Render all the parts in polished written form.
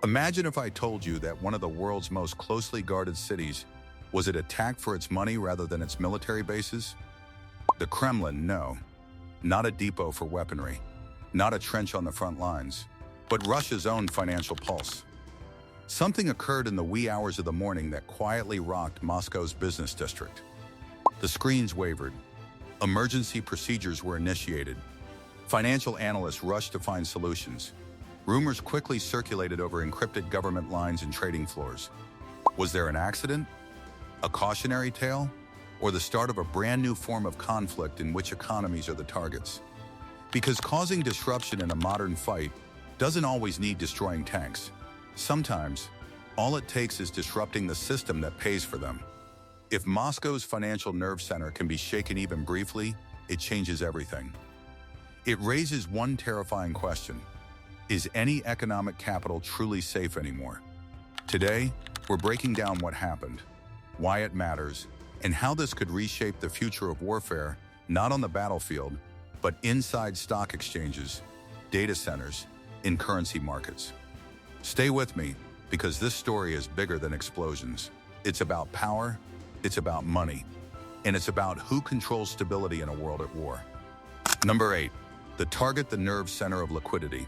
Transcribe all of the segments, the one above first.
Imagine if I told you that one of the world's most closely guarded cities was attacked for its money rather than its military bases? The Kremlin, no. Not a depot for weaponry, not a trench on the front lines, but Russia's own financial pulse. Something occurred in the wee hours of the morning that quietly rocked Moscow's business district. The screens wavered. Emergency procedures were initiated. Financial analysts rushed to find solutions. Rumors quickly circulated over encrypted government lines and trading floors. Was there an accident? A cautionary tale? Or the start of a brand new form of conflict in which economies are the targets? Because causing disruption in a modern fight doesn't always need destroying tanks. Sometimes, all it takes is disrupting the system that pays for them. If Moscow's financial nerve center can be shaken even briefly, it changes everything. It raises one terrifying question. Is any economic capital truly safe anymore? Today, we're breaking down what happened, why it matters, and how this could reshape the future of warfare, not on the battlefield, but inside stock exchanges, data centers, and currency markets. Stay with me, because this story is bigger than explosions. It's about power, it's about money, and it's about who controls stability in a world at war. Number 8, target the nerve center of liquidity.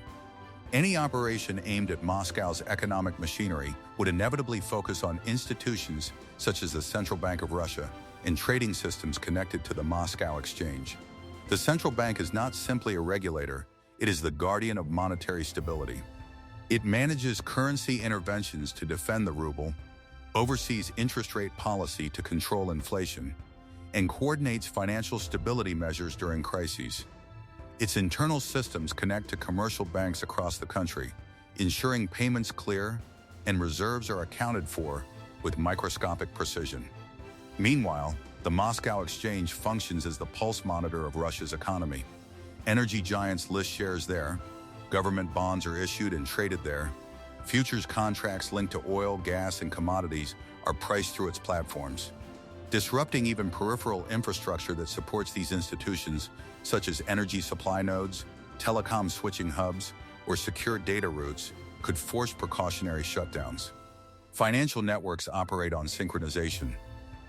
Any operation aimed at Moscow's economic machinery would inevitably focus on institutions such as the Central Bank of Russia and trading systems connected to the Moscow exchange. The central bank is not simply a regulator, it is the guardian of monetary stability. It manages currency interventions to defend the ruble, oversees interest rate policy to control inflation, and coordinates financial stability measures during crises. Its internal systems connect to commercial banks across the country, ensuring payments clear and reserves are accounted for with microscopic precision. Meanwhile, the Moscow exchange functions as the pulse monitor of Russia's economy. Energy giants list shares there, government bonds are issued and traded there, futures contracts linked to oil, gas, and commodities are priced through its platforms. Disrupting even peripheral infrastructure that supports these institutions, such as energy supply nodes, telecom switching hubs, or secure data routes, could force precautionary shutdowns. Financial networks operate on synchronization.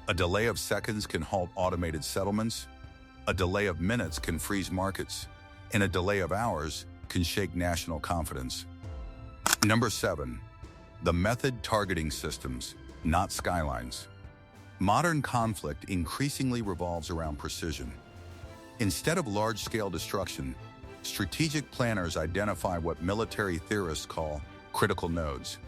A delay of seconds can halt automated settlements, a delay of minutes can freeze markets, and a delay of hours can shake national confidence. Number 7, the method targeting systems, not skylines. Modern conflict increasingly revolves around precision. Instead of large-scale destruction, strategic planners identify what military theorists call critical nodes.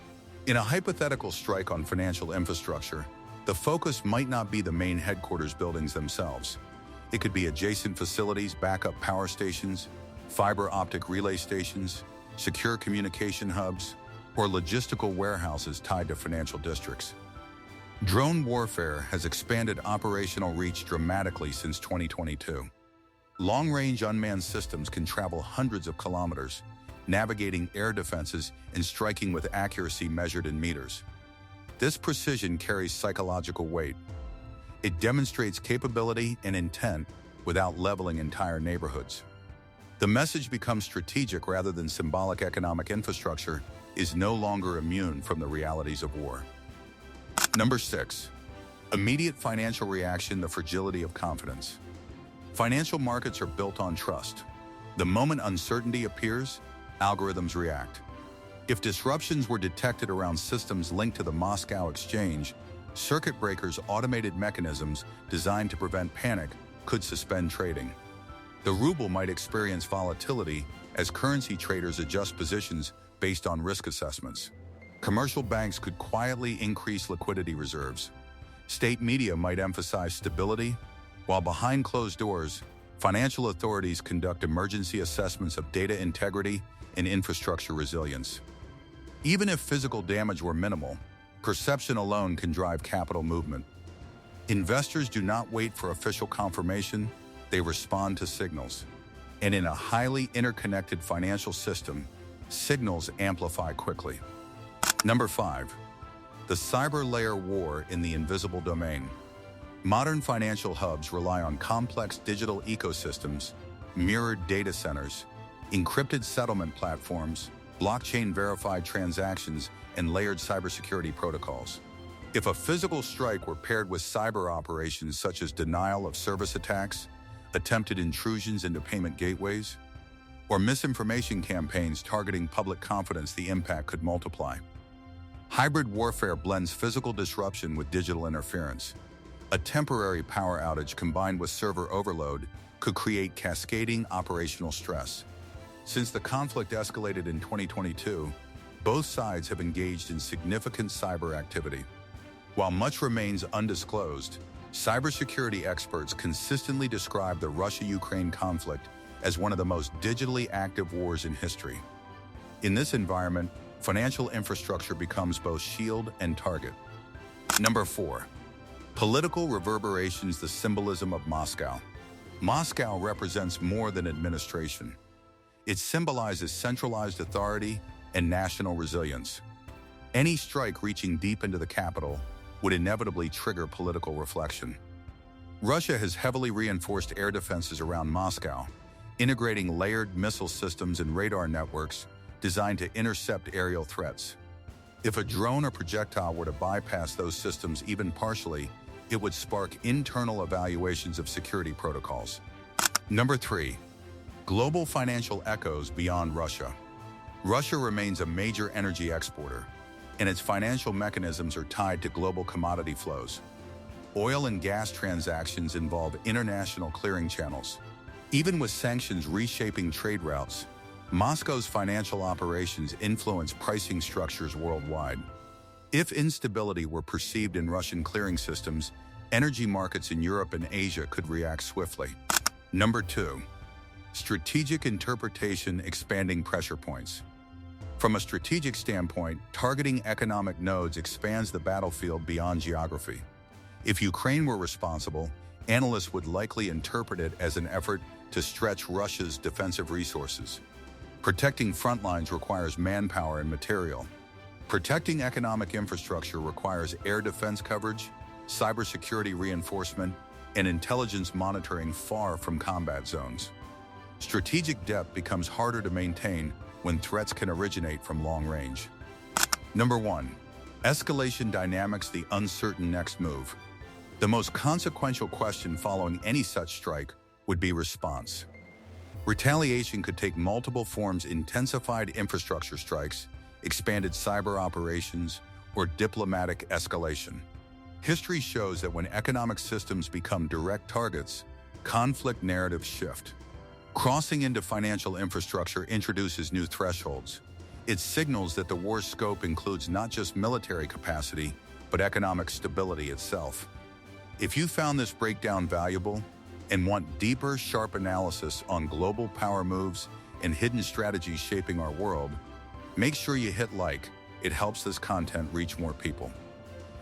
In a hypothetical strike on financial infrastructure, the focus might not be the main headquarters buildings themselves. It could be adjacent facilities, backup power stations, fiber optic relay stations, secure communication hubs, or logistical warehouses tied to financial districts. Drone warfare has expanded operational reach dramatically since 2022. Long-range unmanned systems can travel hundreds of kilometers, navigating air defenses and striking with accuracy measured in meters. This precision carries psychological weight. It demonstrates capability and intent without leveling entire neighborhoods. The message becomes strategic rather than symbolic. Economic infrastructure is no longer immune from the realities of war. Number 6, immediate financial reaction, the fragility of confidence. Financial markets are built on trust. The moment uncertainty appears, algorithms react. If disruptions were detected around systems linked to the Moscow exchange, circuit breakers, automated mechanisms designed to prevent panic, could suspend trading. The ruble might experience volatility as currency traders adjust positions based on risk assessments. Commercial banks could quietly increase liquidity reserves. State media might emphasize stability, while behind closed doors, financial authorities conduct emergency assessments of data integrity and infrastructure resilience. Even if physical damage were minimal, perception alone can drive capital movement. Investors do not wait for official confirmation, they respond to signals. And in a highly interconnected financial system, signals amplify quickly. Number 5, the cyber layer war in the invisible domain. Modern financial hubs rely on complex digital ecosystems, mirrored data centers, encrypted settlement platforms, blockchain-verified transactions, and layered cybersecurity protocols. If a physical strike were paired with cyber operations such as denial of service attacks, attempted intrusions into payment gateways, or misinformation campaigns targeting public confidence, the impact could multiply. Hybrid warfare blends physical disruption with digital interference. A temporary power outage combined with server overload could create cascading operational stress. Since the conflict escalated in 2022, both sides have engaged in significant cyber activity. While much remains undisclosed, cybersecurity experts consistently describe the Russia-Ukraine conflict as one of the most digitally active wars in history. In this environment, financial infrastructure becomes both shield and target. Number 4. Political reverberations, the symbolism of Moscow. Moscow represents more than administration. It symbolizes centralized authority and national resilience. Any strike reaching deep into the capital would inevitably trigger political reflection. Russia has heavily reinforced air defenses around Moscow, integrating layered missile systems and radar networks designed to intercept aerial threats. If a drone or projectile were to bypass those systems even partially, it would spark internal evaluations of security protocols. Number 3. Global financial echoes beyond Russia. Russia remains a major energy exporter, and its financial mechanisms are tied to global commodity flows. Oil and gas transactions involve international clearing channels. Even with sanctions reshaping trade routes, Moscow's financial operations influence pricing structures worldwide. If instability were perceived in Russian clearing systems, energy markets in Europe and Asia could react swiftly. Number 2. Strategic interpretation, expanding pressure points. From a strategic standpoint, targeting economic nodes expands the battlefield beyond geography. If Ukraine were responsible, analysts would likely interpret it as an effort to stretch Russia's defensive resources. Protecting front lines requires manpower and material. Protecting economic infrastructure requires air defense coverage, cybersecurity reinforcement, and intelligence monitoring far from combat zones. Strategic depth becomes harder to maintain when threats can originate from long range. Number 1. Escalation dynamics, the uncertain next move. The most consequential question following any such strike would be response. Retaliation could take multiple forms: intensified infrastructure strikes, expanded cyber operations, or diplomatic escalation. History shows that when economic systems become direct targets, conflict narratives shift. Crossing into financial infrastructure introduces new thresholds. It signals that the war's scope includes not just military capacity, but economic stability itself. If you found this breakdown valuable and want deeper, sharp analysis on global power moves and hidden strategies shaping our world, make sure you hit like. It helps this content reach more people.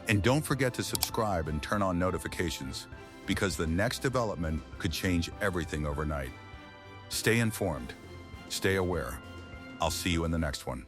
And don't forget to subscribe and turn on notifications, because the next development could change everything overnight. Stay informed. Stay aware. I'll see you in the next one.